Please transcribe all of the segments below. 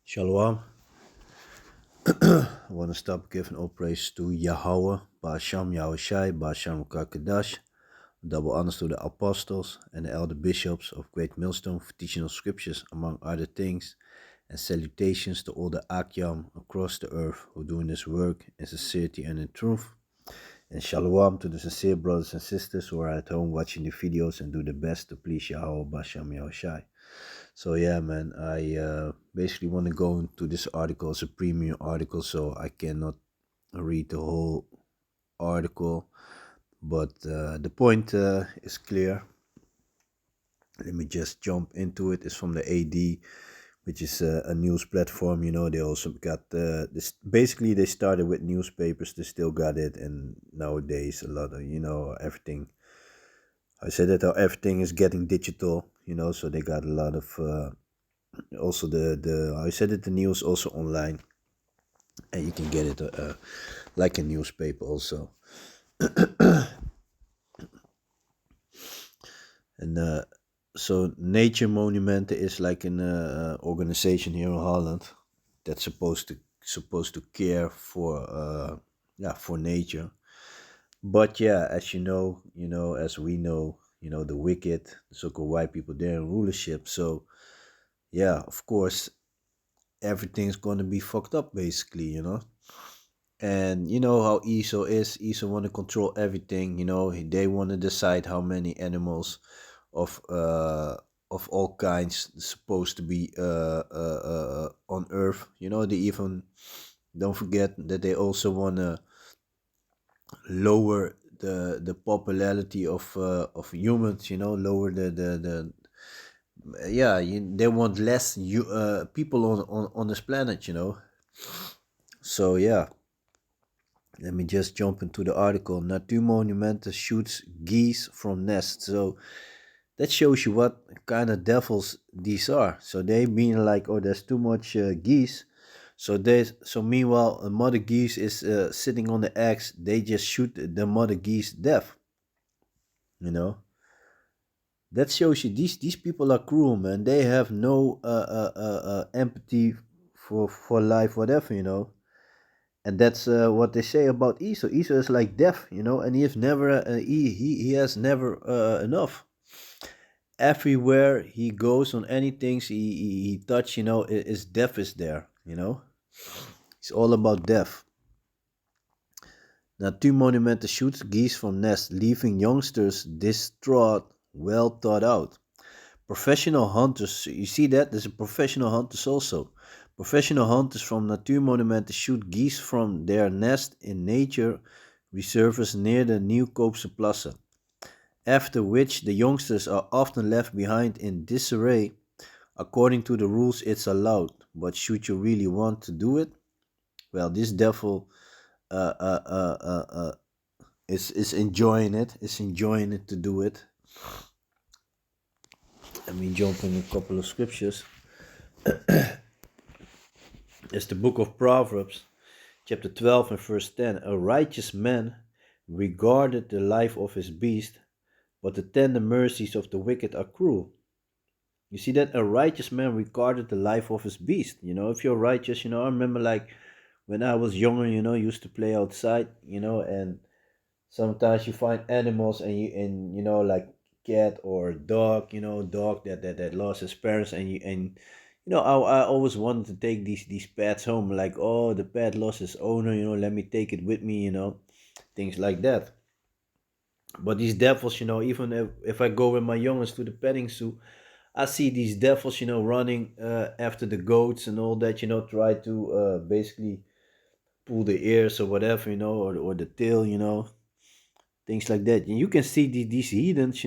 Shalom. I want to stop giving all praise to Yahweh, Ba'asham Yahushai, Ba'asham Kakadash, double honors to the apostles and the elder bishops of Great Millstone for teaching of scriptures, among other things, and salutations to all the Akyam across the earth who are doing this work in sincerity and in truth. And shalom to the sincere brothers and sisters who are at home watching the videos and do the best to please Yahweh, Ba'asham Yahushai. So yeah, man, I basically want to go into this article. It's a premium article, so I cannot read the whole article, but the point is clear. Let me just jump into it. It's from the AD, which is a news platform. You know, they also got this. Basically, they started with newspapers. They still got it, and nowadays a lot of everything. I said that everything is getting digital. So they got a lot of. Also the I said it, the news also online, and you can get it like a newspaper also. And so Nature Monument is like an organization here in Holland that's supposed to care for for nature. But yeah, as as we know, the wicked, the so-called white people, they're in rulership. So yeah, of course, everything's gonna be fucked up basically. And you know how ESO is. ESO want to control everything. They want to decide how many animals of all kinds supposed to be on Earth. They even don't forget that they also want to lower the popularity of humans. Lower the yeah. They want less people on this planet. So yeah. Let me just jump into the article. Natuurmonumenten shoots geese from nests. So that shows you what kind of devils these are. So they mean like, oh, there's too much geese. So meanwhile, a mother geese is sitting on the eggs. They just shoot the mother geese deaf. You know that shows you these people are cruel, man. They have no empathy for life, whatever. And that's what they say about Esau. Esau is like death, and he has never enough. Everywhere he goes on anything he touch, is death is there. It's all about death. Natuurmonumenten shoots geese from nest, leaving youngsters distraught. Well thought out. Professional hunters, you see that? There's a professional hunters also. Professional hunters from Natuurmonumenten shoot geese from their nest in nature reserves near the Nieuwkoopse Plassen, after which the youngsters are often left behind in disarray. According to the rules, it's allowed, but should you really want to do it? Well, this devil uh, uh, uh, uh, uh, is enjoying it. Is enjoying it to do it. Let me jump in a couple of scriptures. It's the book of Proverbs, chapter 12 and verse 10. A righteous man regarded the life of his beast, but the tender mercies of the wicked are cruel. You see that? A righteous man regarded the life of his beast. If you're righteous, I remember like when I was younger, used to play outside, and sometimes you find animals and like cat or dog, dog that lost his parents, and I always wanted to take these pets home, like, oh, the pet lost his owner, let me take it with me, things like that. But these devils, even if I go with my youngest to the petting zoo, I see these devils, running after the goats and all that, try to basically pull the ears or whatever, or the tail, things like that. And you can see these heathens,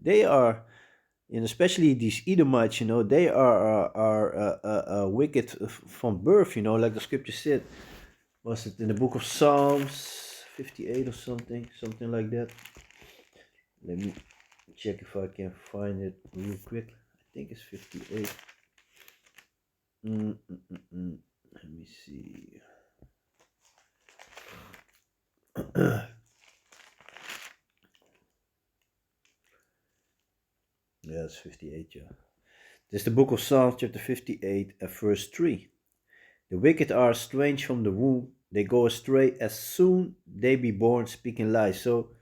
they are, and especially these Edomites, they are wicked from birth, like the scripture said. Was it in the book of Psalms 58 or something like that? Let me check if I can find it real quick. I think it's 58. Let me see. Yeah, it's 58, yeah. This is the book of Psalms, chapter 58, and verse 3. The wicked are estranged from the womb, they go astray as soon they be born, speaking lies. So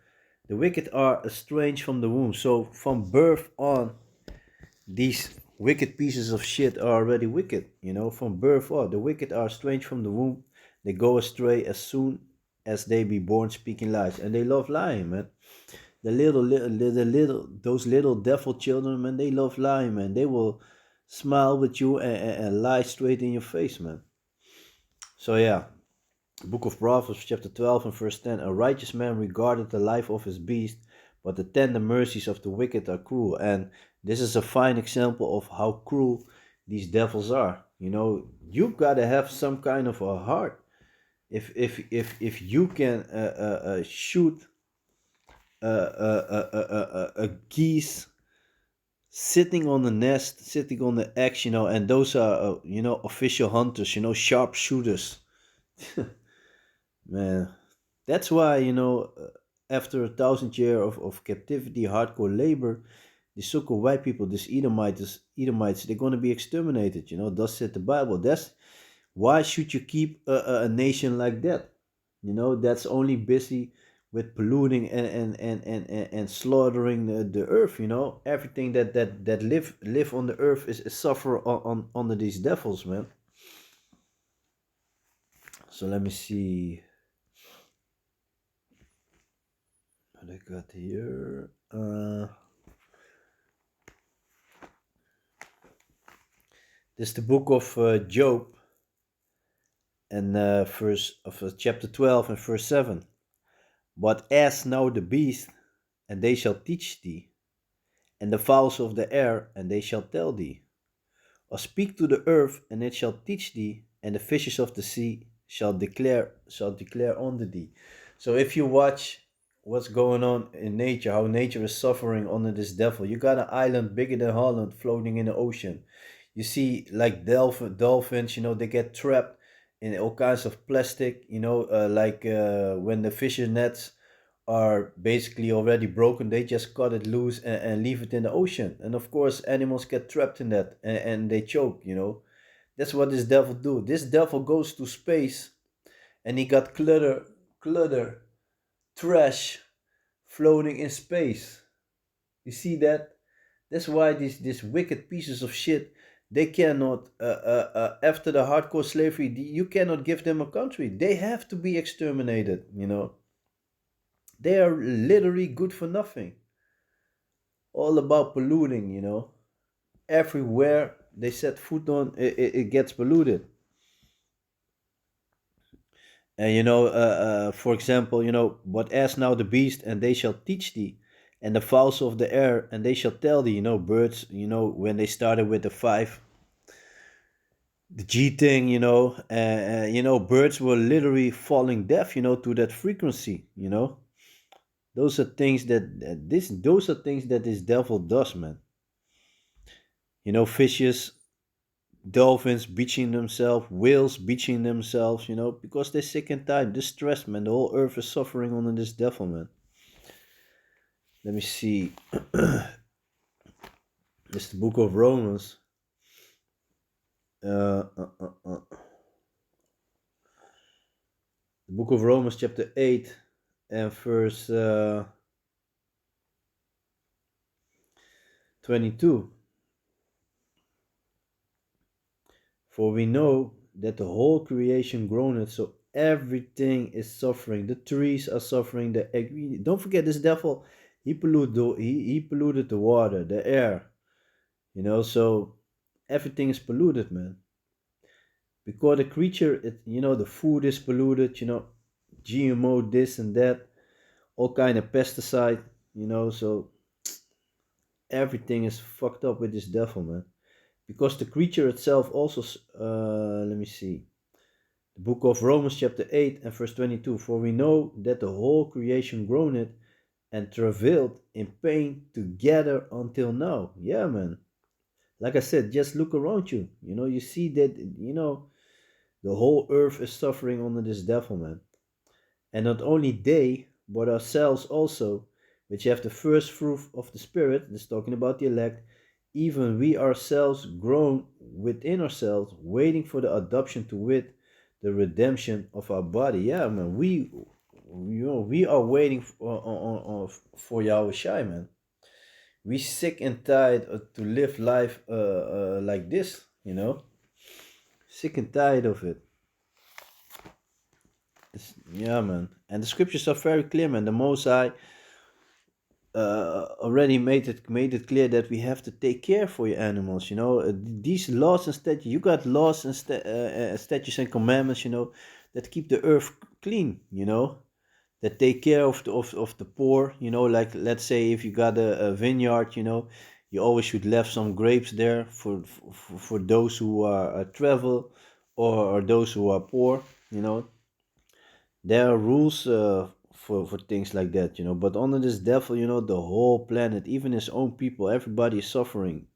the wicked are estranged from the womb. So from birth on, these wicked pieces of shit are already wicked. From birth on, the wicked are estranged from the womb, they go astray as soon as they be born, speaking lies. And they love lying, man. Those little devil children, man, they love lying, man. They will smile with you and lie straight in your face, man. So yeah, book of Proverbs, chapter 12 and verse 10. A righteous man regardeth the life of his beast, but the tender mercies of the wicked are cruel. And this is a fine example of how cruel these devils are. You gotta have some kind of a heart. If you can shoot a geese sitting on the nest, sitting on the eggs, and those are, official hunters, sharpshooters. Man, that's why, after 1,000 years of captivity, hardcore labor, the so-called white people, these Edomites, they're going to be exterminated, thus said the Bible. That's why should you keep a nation like that? That's only busy with polluting and slaughtering the earth. Everything that live on the earth is suffer on under these devils, man. So let me see what I got here. This is the book of Job, and verse of chapter 12 and verse 7. But ask now the beast, and they shall teach thee, and the fowls of the air, and they shall tell thee. Or speak to the earth, and it shall teach thee, and the fishes of the sea shall declare unto thee. So if you watch what's going on in nature, how nature is suffering under this devil, you got an island bigger than Holland floating in the ocean. You see, like dolphins, they get trapped in all kinds of plastic, when the fishing nets are basically already broken, they just cut it loose and leave it in the ocean. And of course, animals get trapped in that and they choke. That's what this devil do. This devil goes to space and he got clutter, trash floating in space. You see that? That's why these wicked pieces of shit, they cannot, after the hardcore slavery, you cannot give them a country. They have to be exterminated. They are literally good for nothing. All about polluting. Everywhere they set foot on, it gets polluted. And for example, but ask now the beast, and they shall teach thee, and the fowls of the air, and they shall tell thee. Birds. When they started with the G thing. Birds were literally falling deaf. To that frequency. Those are things those are things that this devil does, man. Fishes, dolphins beaching themselves, whales beaching themselves, because they're sick and tired, distressed, man. The whole earth is suffering under this devil, man. Let me see. It's the book of Romans. The book of Romans, chapter 8 and verse 22. For we know that the whole creation groaneth, so everything is suffering. The trees are suffering. Don't forget, this devil, he polluted the water, the air. So everything is polluted, man. Because the creature, the food is polluted. GMO this and that, all kind of pesticide. So everything is fucked up with this devil, man. Because the creature itself also, let me see, the book of Romans chapter 8 and verse 22, for we know that the whole creation groaneth and travailed in pain together until now. Yeah, man. Like I said, just look around you. You see that, the whole earth is suffering under this devil, man. And not only they, but ourselves also, which have the first fruit of the Spirit, that's talking about the elect, even we ourselves groan within ourselves, waiting for the adoption to wit, the redemption of our body. Yeah, man, we are waiting for Yahweh Shai, man. We sick and tired to live life like this, Sick and tired of it. Yeah, man. And the scriptures are very clear, man. The Most High already made it clear that we have to take care for your animals. These laws and statutes. You got laws and statutes and commandments. That keep the earth clean. That take care of the poor. Like let's say if you got a vineyard. You always should left some grapes there for those who are travel or those who are poor. There are rules for things like that, but under this devil, the whole planet, even his own people, everybody is suffering.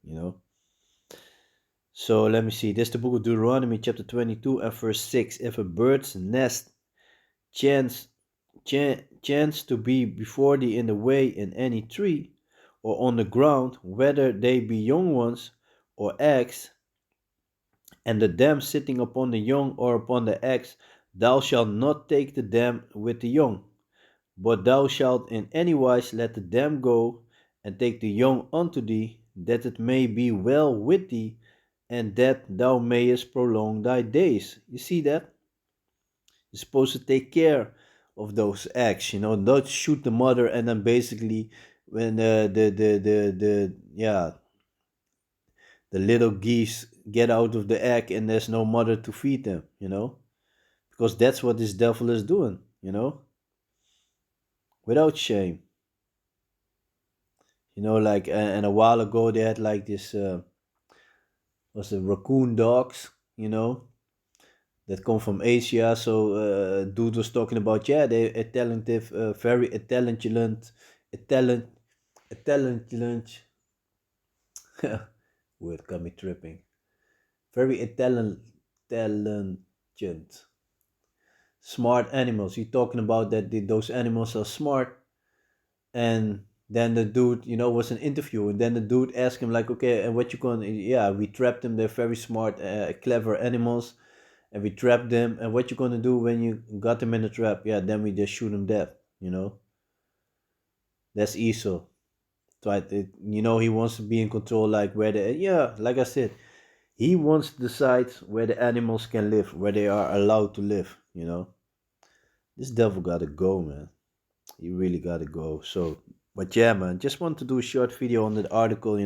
So let me see. This is the book of Deuteronomy, chapter 22 and verse 6. If a bird's nest chance chance to be before thee in the way in any tree or on the ground, whether they be young ones or eggs, and the dam sitting upon the young or upon the eggs, thou shalt not take the dam with the young, but thou shalt in any wise let the dam go, and take the young unto thee, that it may be well with thee, and that thou mayest prolong thy days. You see that? You're supposed to take care of those eggs, not shoot the mother and then basically when the little geese get out of the egg and there's no mother to feed them. Because that's what this devil is doing, without shame. Like and a while ago they had like this was it raccoon dogs, that come from Asia. So dude was talking about, yeah, they a talented, very a talent, a talented. Word got me tripping. Very talented, smart animals. He talking about that those animals are smart. And then the dude, was an interview, and then the dude asked him like, okay, and what you gonna? Yeah, we trapped them. They're very smart, clever animals, and we trapped them. And what you gonna do when you got them in the trap? Yeah, then we just shoot them dead. That's Esau. Right? He wants to be in control, like where the yeah, like I said, he wants to decide where the animals can live, where they are allowed to live. This devil gotta go, man. You really gotta go. So, but yeah, man, just want to do a short video on that article.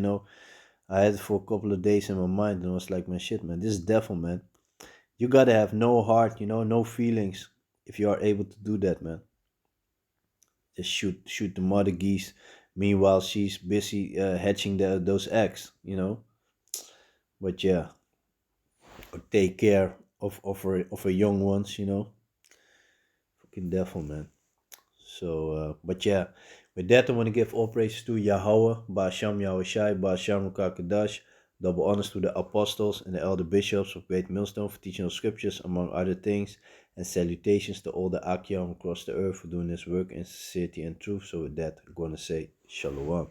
I had it for a couple of days in my mind, and I was like, man, shit, man, this is devil, man. You gotta have no heart, no feelings, if you are able to do that, man. Just shoot the mother geese. Meanwhile, she's busy hatching those eggs. But yeah, or take care of her young ones. Fucking devil, man. So, but yeah, with that, I want to give all praises to Yahweh, Ba'asham Yahushai, Ba'asham Kakadash, double honors to the apostles and the elder bishops of Great Millstone for teaching the scriptures, among other things, and salutations to all the Akyam across the earth for doing this work in sincerity and truth. So, with that, I'm going to say Shalom.